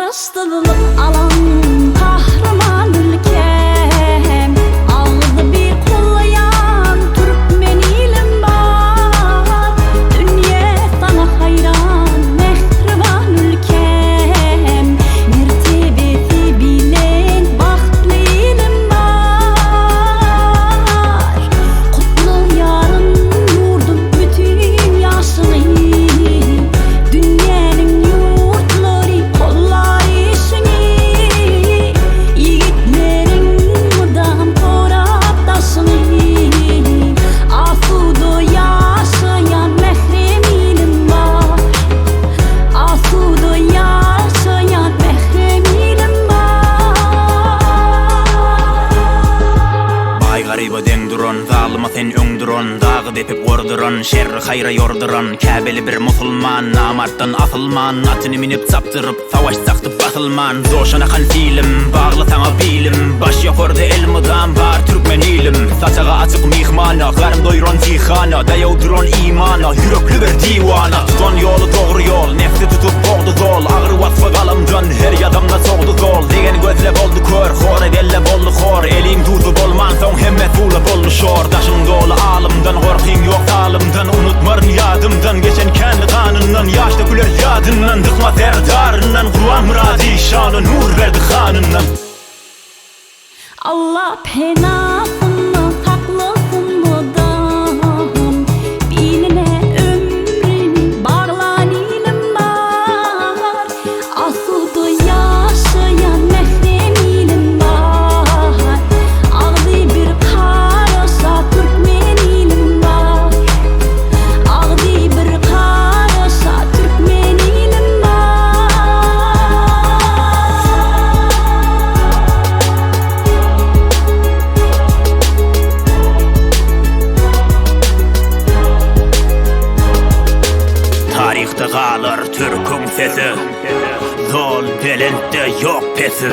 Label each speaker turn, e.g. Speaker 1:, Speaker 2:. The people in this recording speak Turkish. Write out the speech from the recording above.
Speaker 1: Başlılık alan kahraman ülkem, ağlı bir kollayan Türkmenilim var. Dünya sana hayran mehriban ülkem, mertebeti bilen bahtlı ilim var. Kutlu yarın yurdum bütün yaşını, dünyanın yurtları kollar işini. Yiğitlerin mıdam korap taşını, asuda yaşayan mehremilim var. Asuda yaşayan mehremilim var.
Speaker 2: Bay gariba den duran, zalıma sen öngduran, dağı depip orduran, şerri hayra yorduran, Käbeli bir musulman, namarttan asılman, atını minip saptırıp, savaş saktı basılman. Zoşana kan fiilim, bağlı sana bilim, baş yakordu el mıdam var Türkmenilim. Saçağa açık mihmana, karım doyuran zihana, dayav duran imana, yürekli bir divana. Tutan yolu doğru yol, nefsi tutup boğdu zol, ağır vasfı kalımdan, her yadamda soğdu zol. Degen gözle boldu kör, hor edelle boldu hor, elin tuzu bolman son hemmet fuğla boldu şor. Taşın dolu alımdan, korkayım yok alımdan, unutmarın yadımdan, geçen kendi kanından, yaşta güler yadından, dıkma serdarından, Kur'an muradi şanı nur verdi kanından.
Speaker 1: Allah penasını saklasın mıdam, biline ömrün bağlan ilim var. Asuda yaşayan mehremilim var. Ağlı bir karaşa Türkmenilim var. Ağlı bir karaşa Türkmenilim var.
Speaker 2: Tarihte kalır Türk'ün sesi, zol delente yok pesi.